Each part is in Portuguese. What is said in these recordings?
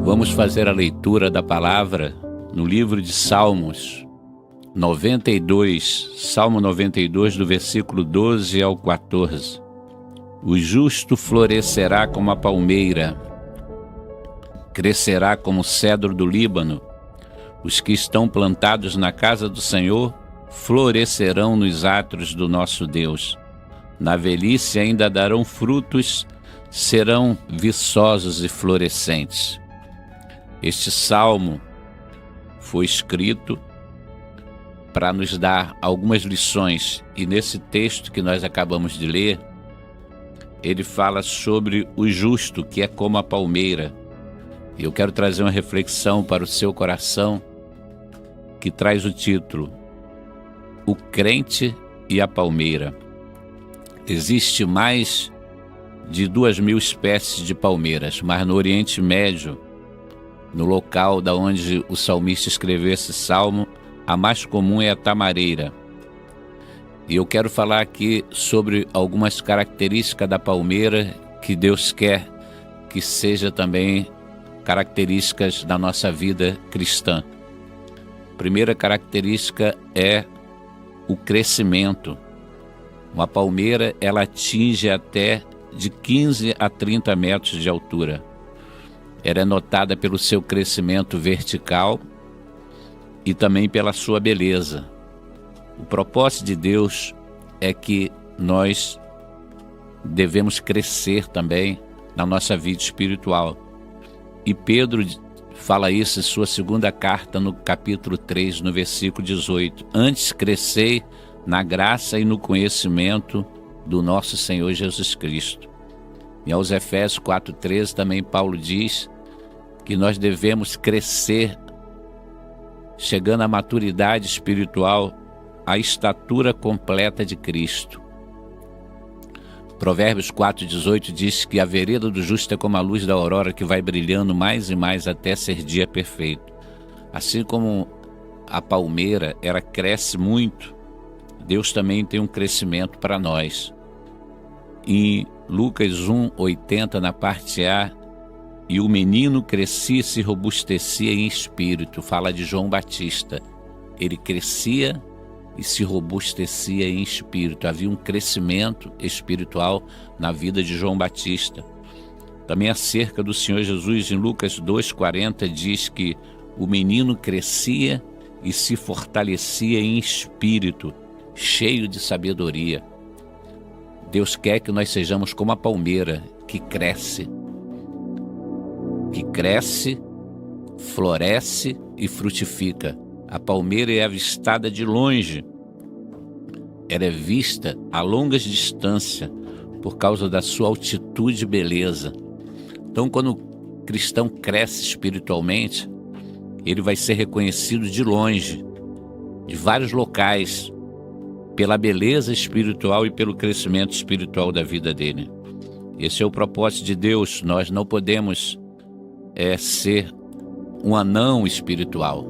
Vamos fazer a leitura da palavra no livro de Salmos 92, Salmo 92, do versículo 12 ao 14. O justo florescerá como a palmeira, crescerá como o cedro do Líbano. Os que estão plantados na casa do Senhor florescerão nos átrios do nosso Deus. Na velhice ainda darão frutos, serão viçosos e florescentes. Este salmo foi escrito para nos dar algumas lições, e nesse texto que nós acabamos de ler, ele fala sobre o justo, que é como a palmeira. E eu quero trazer uma reflexão para o seu coração, que traz o título: O crente e a palmeira. Existe mais de 2.000 espécies de palmeiras, mas no Oriente Médio, no local da onde o salmista escreveu esse salmo, a mais comum é a tamareira. E eu quero falar aqui sobre algumas características da palmeira que Deus quer que seja também características da nossa vida cristã. A primeira característica é o crescimento. Uma palmeira, ela atinge até de 15 a 30 metros de altura. Ela é notada pelo seu crescimento vertical e também pela sua beleza. O propósito de Deus é que nós devemos crescer também na nossa vida espiritual. E Pedro fala isso em sua segunda carta, no capítulo 3, no versículo 18. Antes crescei na graça e no conhecimento do nosso Senhor Jesus Cristo. E aos Efésios 4,13 também Paulo diz que nós devemos crescer, chegando à maturidade espiritual, à estatura completa de Cristo. Provérbios 4,18 diz que a vereda do justo é como a luz da aurora, que vai brilhando mais e mais até ser dia perfeito. Assim como a palmeira, ela cresce muito, Deus também tem um crescimento para nós. Em Lucas 1,80, na parte A, e o menino crescia e se robustecia em espírito, fala de João Batista. Ele crescia e se robustecia em espírito. Havia um crescimento espiritual na vida de João Batista. Também acerca do Senhor Jesus, em Lucas 2,40, diz que o menino crescia e se fortalecia em espírito, cheio de sabedoria. Deus quer que nós sejamos como a palmeira que cresce, floresce e frutifica. A palmeira é avistada de longe, ela é vista a longas distâncias por causa da sua altitude e beleza. Então, quando o cristão cresce espiritualmente, ele vai ser reconhecido de longe, de vários locais, pela beleza espiritual e pelo crescimento espiritual da vida dele. Esse é o propósito de Deus. Nós não podemos ser um anão espiritual,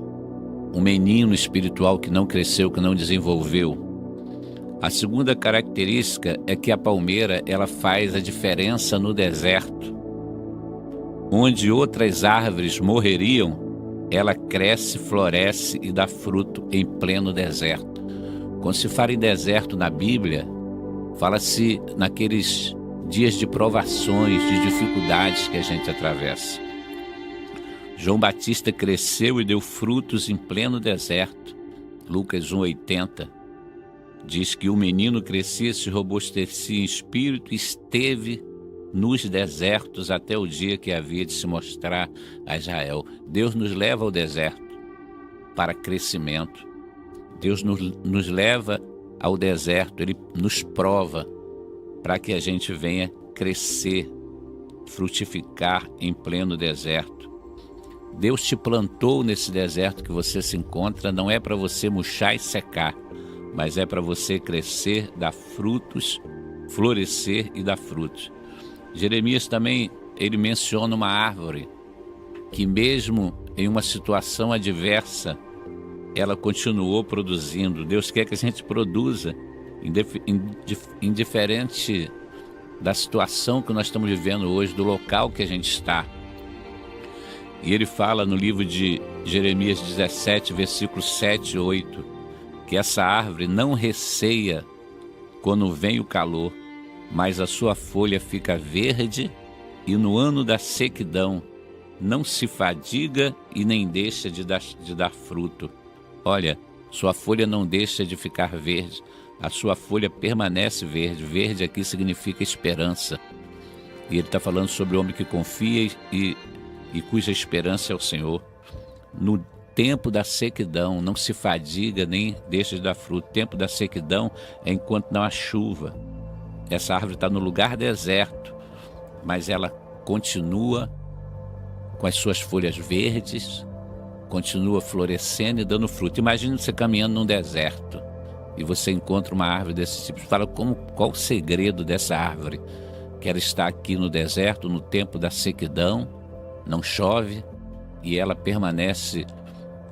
um menino espiritual que não cresceu, que não desenvolveu. A segunda característica é que a palmeira, ela faz a diferença no deserto. Onde outras árvores morreriam, ela cresce, floresce e dá fruto em pleno deserto. Quando se fala em deserto na Bíblia, fala-se naqueles dias de provações, de dificuldades que a gente atravessa. João Batista cresceu e deu frutos em pleno deserto. Lucas 1,80 diz que o menino crescia, se robustecia em espírito e esteve nos desertos até o dia que havia de se mostrar a Israel. Deus nos leva ao deserto para crescimento. Deus nos leva ao deserto, Ele nos prova para que a gente venha crescer, frutificar em pleno deserto. Deus te plantou nesse deserto que você se encontra, não é para você murchar e secar, mas é para você crescer, dar frutos, florescer e dar frutos. Jeremias também, ele menciona uma árvore que mesmo em uma situação adversa, ela continuou produzindo. Deus quer que a gente produza em diferentes da situação que nós estamos vivendo hoje, do local que a gente está. E ele fala no livro de Jeremias 17, versículos 7 e 8, que essa árvore não receia quando vem o calor, mas a sua folha fica verde, e no ano da sequidão não se fadiga e nem deixa de dar fruto. Olha, sua folha não deixa de ficar verde, a sua folha permanece verde. Verde aqui significa esperança. E ele está falando sobre o homem que confia e cuja esperança é o Senhor. No tempo da sequidão, não se fadiga nem deixa de dar fruto. O tempo da sequidão é enquanto não há chuva. Essa árvore está no lugar deserto, mas ela continua com as suas folhas verdes, continua florescendo e dando fruto. Imagine você caminhando num deserto e você encontra uma árvore desse tipo. Você fala, qual o segredo dessa árvore? Que ela está aqui no deserto, no tempo da sequidão, não chove, e ela permanece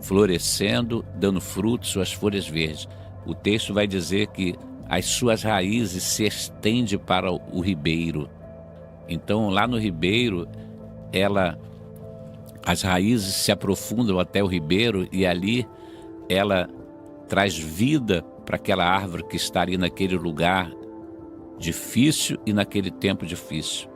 florescendo, dando frutos, suas folhas verdes. O texto vai dizer que as suas raízes se estendem para o ribeiro. Então, lá no ribeiro, as raízes se aprofundam até o ribeiro, e ali ela traz vida para aquela árvore que está ali naquele lugar difícil e naquele tempo difícil.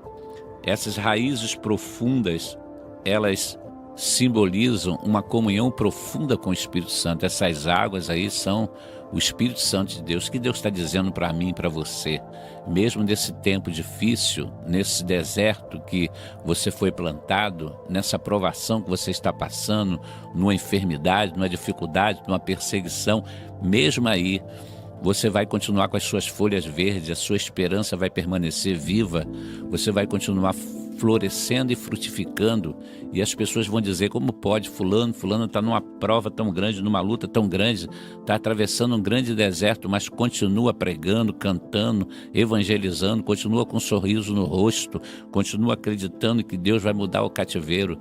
Essas raízes profundas, elas simbolizam uma comunhão profunda com o Espírito Santo. Essas águas aí são o Espírito Santo de Deus, que Deus está dizendo para mim e para você. Mesmo nesse tempo difícil, nesse deserto que você foi plantado, nessa provação que você está passando, numa enfermidade, numa dificuldade, numa perseguição, mesmo aí, você vai continuar com as suas folhas verdes, a sua esperança vai permanecer viva, você vai continuar florescendo e frutificando, e as pessoas vão dizer, como pode fulano está numa prova tão grande, numa luta tão grande, está atravessando um grande deserto, mas continua pregando, cantando, evangelizando, continua com um sorriso no rosto, continua acreditando que Deus vai mudar o cativeiro.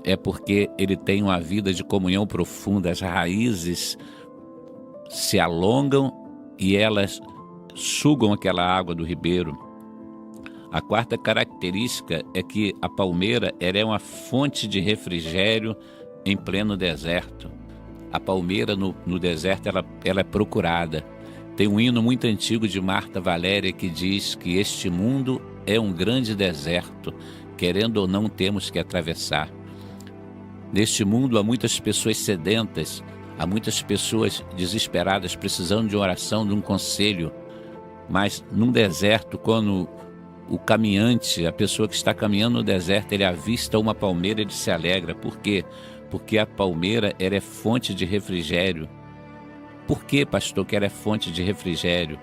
É porque ele tem uma vida de comunhão profunda, as raízes se alongam e elas sugam aquela água do ribeiro. A quarta característica é que a palmeira ela é uma fonte de refrigério em pleno deserto. A palmeira no deserto ela é procurada. Tem um hino muito antigo de Marta Valéria que diz que este mundo é um grande deserto, querendo ou não temos que atravessar. Neste mundo há muitas pessoas sedentas, há muitas pessoas desesperadas, precisando de uma oração, de um conselho. Mas num deserto, quando o caminhante, a pessoa que está caminhando no deserto, ele avista uma palmeira, ele se alegra. Por quê? Porque a palmeira ela é fonte de refrigério. Por que, pastor, que ela é fonte de refrigério?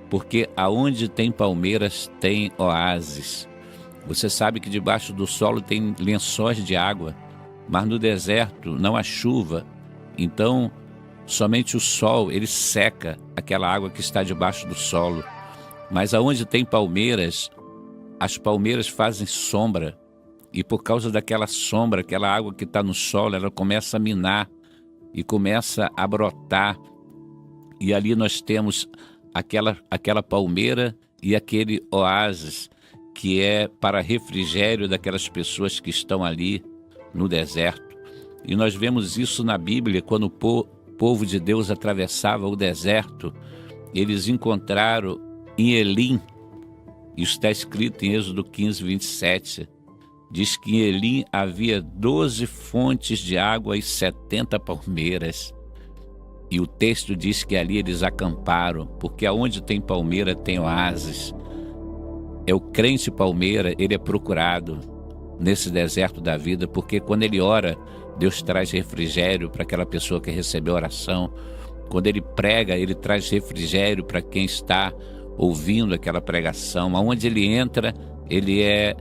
Porque aonde tem palmeiras tem oásis. Você sabe que debaixo do solo tem lençóis de água, mas no deserto não há chuva. Então, somente o sol, ele seca aquela água que está debaixo do solo. Mas aonde tem palmeiras, as palmeiras fazem sombra. E por causa daquela sombra, aquela água que está no solo, ela começa a minar e começa a brotar. E ali nós temos aquela palmeira e aquele oásis, que é para refrigério daquelas pessoas que estão ali no deserto. E nós vemos isso na Bíblia, quando o povo de Deus atravessava o deserto, eles encontraram em Elim, isso está escrito em Êxodo 15, 27, diz que em Elim havia 12 fontes de água e 70 palmeiras. E o texto diz que ali eles acamparam, porque aonde tem palmeira tem oásis. É o crente palmeira, ele é procurado nesse deserto da vida, porque quando ele ora, Deus traz refrigério para aquela pessoa que recebeu a oração. Quando ele prega, ele traz refrigério para quem está ouvindo aquela pregação. Aonde ele entra, ele é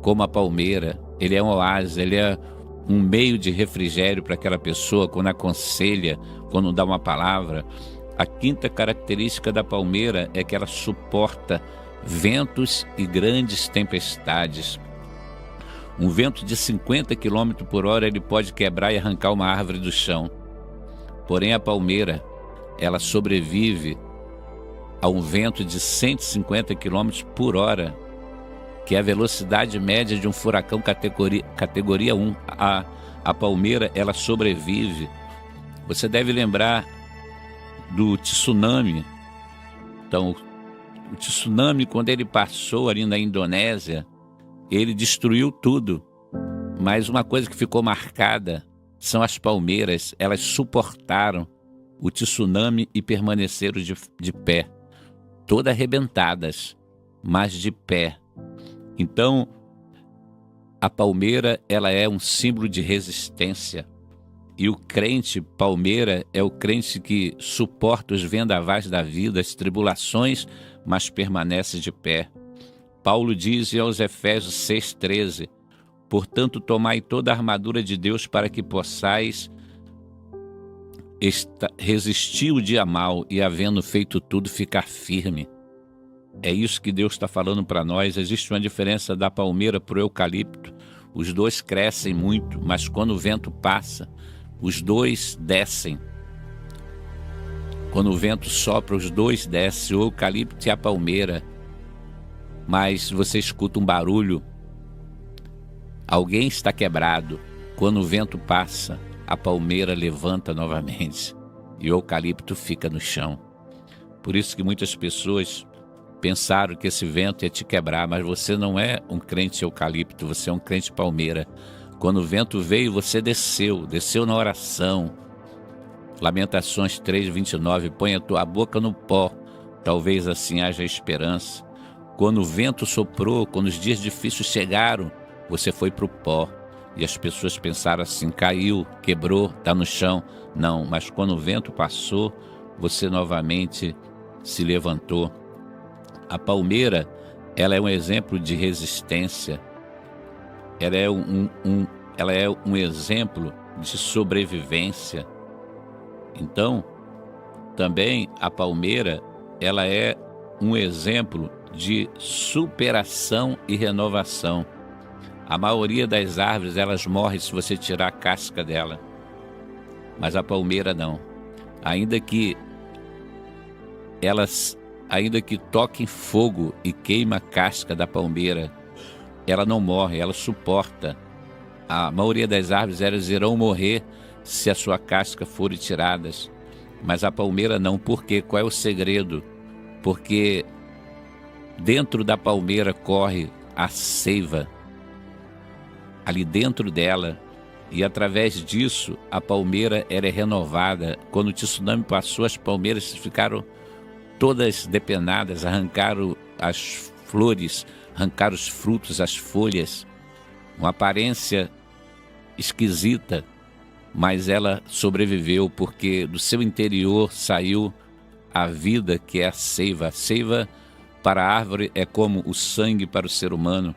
como a palmeira, ele é um oásis, ele é um meio de refrigério para aquela pessoa quando aconselha, quando dá uma palavra. A quinta característica da palmeira é que ela suporta ventos e grandes tempestades. Um vento de 50 km por hora ele pode quebrar e arrancar uma árvore do chão. Porém, a palmeira, ela sobrevive a um vento de 150 km por hora que é a velocidade média de um furacão categoria 1. A palmeira, ela sobrevive. Você deve lembrar do tsunami. Então, o tsunami, quando ele passou ali na Indonésia, ele destruiu tudo. Mas uma coisa que ficou marcada são as palmeiras. Elas suportaram o tsunami e permaneceram de pé. Todas arrebentadas, mas de pé. Então, a palmeira, ela é um símbolo de resistência. E o crente palmeira é o crente que suporta os vendavais da vida, as tribulações, mas permanece de pé. Paulo diz aos Efésios 6,13: portanto, tomai toda a armadura de Deus para que possais resistir o dia mau e, havendo feito tudo, ficar firme. É isso que Deus está falando para nós. Existe uma diferença da palmeira para o eucalipto. Os dois crescem muito, mas quando o vento passa, os dois descem. Quando o vento sopra, os dois descem, o eucalipto e a palmeira. Mas você escuta um barulho, alguém está quebrado. Quando o vento passa, a palmeira levanta novamente e o eucalipto fica no chão. Por isso que muitas pessoas pensaram que esse vento ia te quebrar, mas você não é um crente eucalipto, você é um crente palmeira. Quando o vento veio, você desceu na oração. Lamentações 3:29, põe a tua boca no pó, talvez assim haja esperança. Quando o vento soprou, quando os dias difíceis chegaram, você foi para o pó. E as pessoas pensaram assim, caiu, quebrou, está no chão. Não, mas quando o vento passou, você novamente se levantou. A palmeira, ela é um exemplo de resistência. Ela é um exemplo de sobrevivência. Então, também a palmeira, ela é um exemplo de superação e renovação. A maioria das árvores, elas morrem se você tirar a casca dela. Mas a palmeira não. Ainda que toquem fogo e queima a casca da palmeira, ela não morre, ela suporta. A maioria das árvores, elas irão morrer se a sua casca forem tiradas. Mas a palmeira não. Por quê? Qual é o segredo? Porque dentro da palmeira corre a seiva. Ali dentro dela, e através disso a palmeira era renovada. Quando o tsunami passou, as palmeiras ficaram todas depenadas, arrancaram as flores, arrancaram os frutos, as folhas, uma aparência esquisita, mas ela sobreviveu porque do seu interior saiu a vida, que é a seiva. A seiva para a árvore é como o sangue para o ser humano.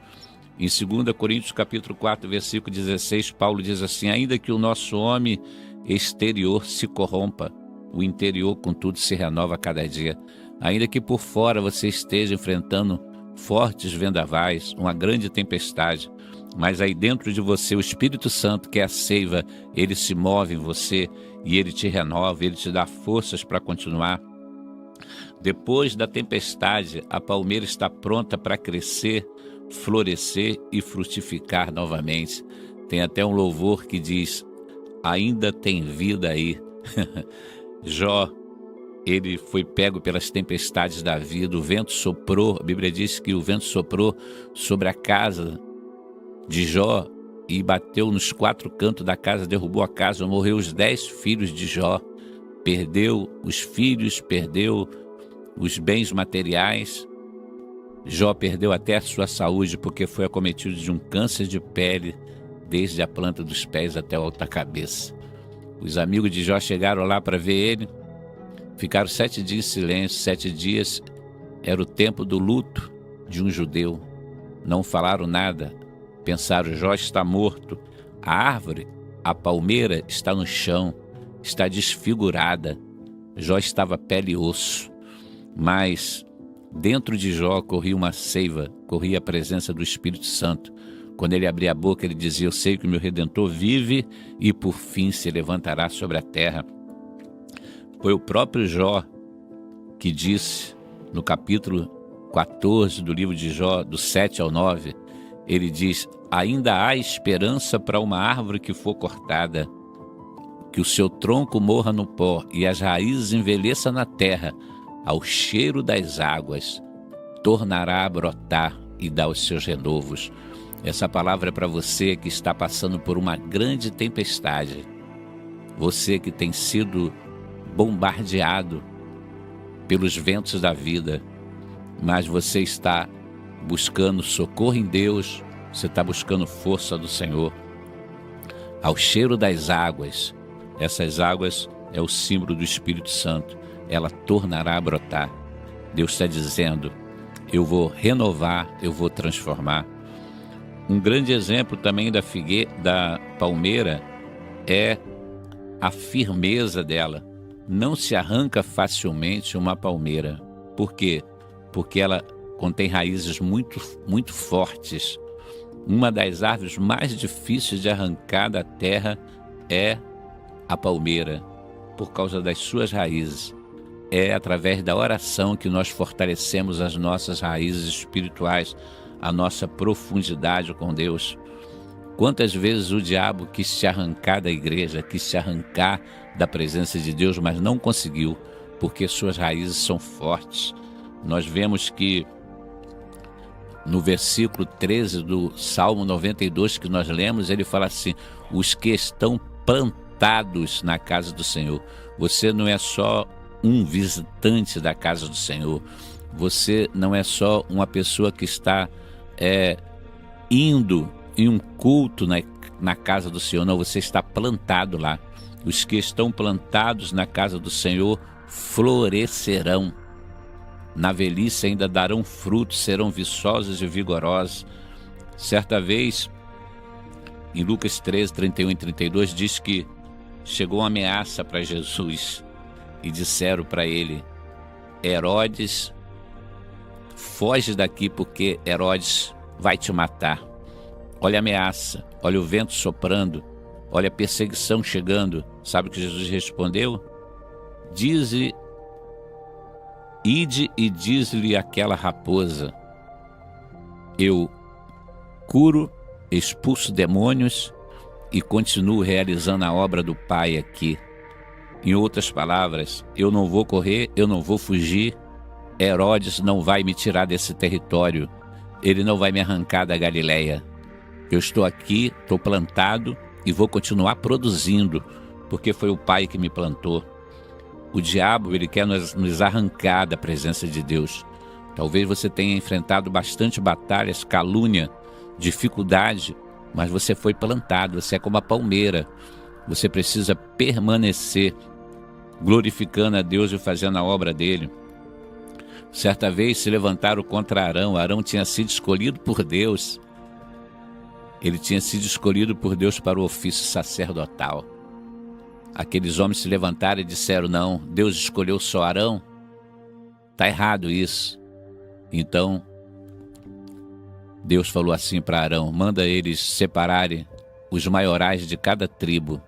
Em 2 Coríntios capítulo 4, versículo 16, Paulo diz assim: ainda que o nosso homem exterior se corrompa, o interior, contudo, se renova a cada dia. Ainda que por fora você esteja enfrentando fortes vendavais, uma grande tempestade, mas aí dentro de você, o Espírito Santo, que é a seiva, ele se move em você e ele te renova, ele te dá forças para continuar. Depois da tempestade, a palmeira está pronta para crescer, florescer e frutificar novamente. Tem até um louvor que diz: ainda tem vida aí. Jó, ele foi pego pelas tempestades da vida, o vento soprou, a Bíblia diz que o vento soprou sobre a casa de Jó e bateu nos 4 cantos da casa, derrubou a casa, morreu os 10 filhos de Jó, perdeu os filhos, perdeu os bens materiais. Jó perdeu até a sua saúde porque foi acometido de um câncer de pele, desde a planta dos pés até a alta cabeça. Os amigos de Jó chegaram lá para ver ele, ficaram 7 dias em silêncio. 7 dias era o tempo do luto de um judeu. Não falaram nada, pensaram: Jó está morto. A árvore, a palmeira, está no chão, está desfigurada. Jó estava pele e osso, mas dentro de Jó corria uma seiva, corria a presença do Espírito Santo. Quando ele abria a boca, ele dizia: eu sei que o meu Redentor vive e por fim se levantará sobre a terra. Foi o próprio Jó que disse no capítulo 14 do livro de Jó, do 7 ao 9, ele diz: ainda há esperança para uma árvore que for cortada, que o seu tronco morra no pó e as raízes envelheçam na terra, ao cheiro das águas, tornará a brotar e dar os seus renovos. Essa palavra é para você que está passando por uma grande tempestade, você que tem sido bombardeado pelos ventos da vida, mas você está buscando socorro em Deus, você está buscando força do Senhor. Ao cheiro das águas, essas águas é o símbolo do Espírito Santo, ela tornará a brotar. Deus está dizendo: eu vou renovar, eu vou transformar. Um grande exemplo também da palmeira é a firmeza dela. Não se arranca facilmente uma palmeira. Por quê? Porque ela contém raízes muito, muito fortes. Uma das árvores mais difíceis de arrancar da terra é a palmeira, por causa das suas raízes. É através da oração que nós fortalecemos as nossas raízes espirituais, a nossa profundidade com Deus. Quantas vezes o diabo quis se arrancar da igreja, quis se arrancar da presença de Deus, mas não conseguiu, porque suas raízes são fortes. Nós vemos que no versículo 13 do Salmo 92 que nós lemos, ele fala assim: os que estão plantados na casa do Senhor. Você não é só um visitante da casa do Senhor, você não é só uma pessoa que está indo em um culto na casa do Senhor, não, você está plantado lá. Os que estão plantados na casa do Senhor florescerão. Na velhice ainda darão frutos, serão viçosos e vigorosos. Certa vez, em Lucas 13, 31 e 32, diz que chegou uma ameaça para Jesus e disseram para ele: Herodes, foge daqui porque Herodes vai te matar. Olha a ameaça, olha o vento soprando, olha a perseguição chegando. Sabe o que Jesus respondeu? Ide e diz-lhe àquela raposa: eu curo, expulso demônios e continuo realizando a obra do Pai aqui. Em outras palavras, eu não vou correr, eu não vou fugir. Herodes não vai me tirar desse território, ele não vai me arrancar da Galileia. Eu estou aqui, estou plantado e vou continuar produzindo, porque foi o Pai que me plantou. O diabo, ele quer nos arrancar da presença de Deus. Talvez você tenha enfrentado bastante batalhas, calúnia, dificuldade, mas você foi plantado, você é como a palmeira. Você precisa permanecer glorificando a Deus e fazendo a obra dele. Certa vez se levantaram contra Arão. Arão tinha sido escolhido por Deus. Ele tinha sido escolhido por Deus para o ofício sacerdotal. Aqueles homens se levantaram e disseram: não, Deus escolheu só Arão. Está errado isso. Então, Deus falou assim para Arão: manda eles separarem os maiorais de cada tribo.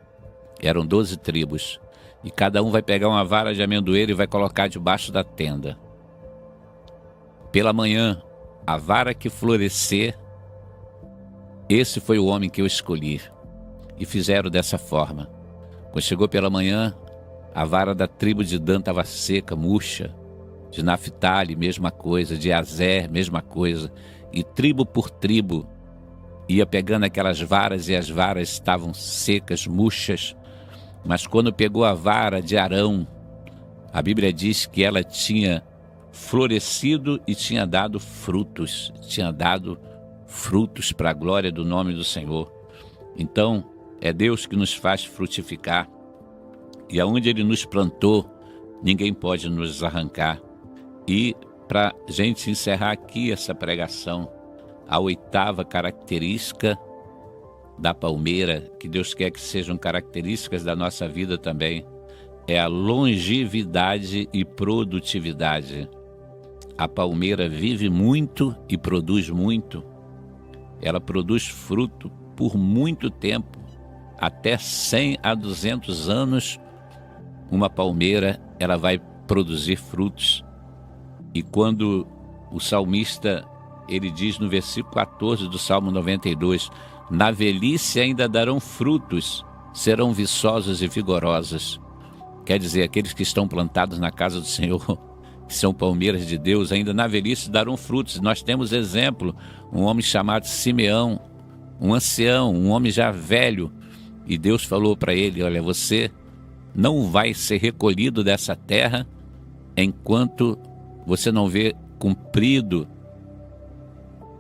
Eram 12 tribos. E cada um vai pegar uma vara de amendoeira e vai colocar debaixo da tenda. Pela manhã, a vara que florescer, esse foi o homem que eu escolhi. E fizeram dessa forma. Quando chegou pela manhã, a vara da tribo de Dan estava seca, murcha. De Naphtali, mesma coisa. De Azer, mesma coisa. E tribo por tribo ia pegando aquelas varas e as varas estavam secas, murchas. Mas quando pegou a vara de Arão, a Bíblia diz que ela tinha florescido e tinha dado frutos. Tinha dado frutos para a glória do nome do Senhor. Então, é Deus que nos faz frutificar. E aonde Ele nos plantou, ninguém pode nos arrancar. E para a gente encerrar aqui essa pregação, a 8ª característica da palmeira, que Deus quer que sejam características da nossa vida também, é a longevidade e produtividade. A palmeira vive muito e produz muito. Ela produz fruto por muito tempo, até 100 a 200 anos, uma palmeira ela vai produzir frutos. E quando o salmista, ele diz no versículo 14 do Salmo 92, na velhice ainda darão frutos, serão viçosos e vigorosos. Quer dizer, aqueles que estão plantados na casa do Senhor, que são palmeiras de Deus, ainda na velhice darão frutos. Nós temos exemplo, um homem chamado Simeão, um ancião, um homem já velho, e Deus falou para ele, olha, você não vai ser recolhido dessa terra enquanto você não vê cumprido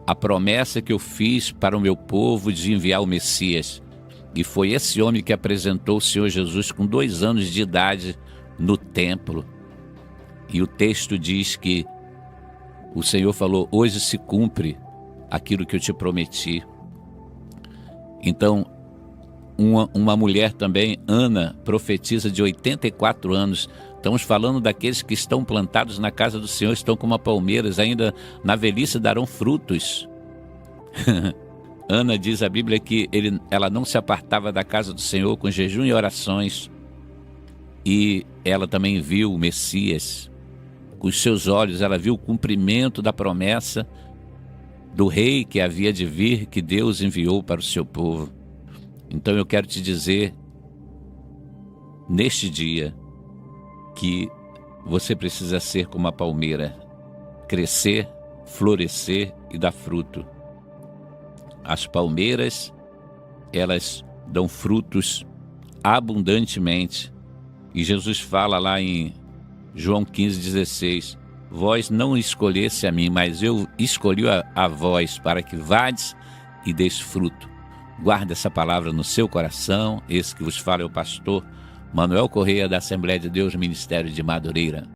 a promessa que eu fiz para o meu povo de enviar o Messias. E foi esse homem que apresentou o Senhor Jesus com 2 anos de idade no templo. E o texto diz que o Senhor falou, hoje se cumpre aquilo que eu te prometi. Então, uma mulher também, Ana, profetisa de 84 anos. Estamos falando daqueles que estão plantados na casa do Senhor, estão como palmeiras, ainda na velhice darão frutos. Ana diz a Bíblia que ela não se apartava da casa do Senhor com jejum e orações. E ela também viu o Messias. Com os seus olhos ela viu o cumprimento da promessa do rei que havia de vir, que Deus enviou para o seu povo. Então eu quero te dizer, neste dia, que você precisa ser como a palmeira, crescer, florescer e dar fruto. As palmeiras, elas dão frutos abundantemente. E Jesus fala lá em João 15,16, vós não escolhesse a mim, mas eu escolhi a vós para que vades e deis fruto. Guarda essa palavra no seu coração. Esse que vos fala é o pastor Manuel Correia, da Assembleia de Deus, Ministério de Madureira.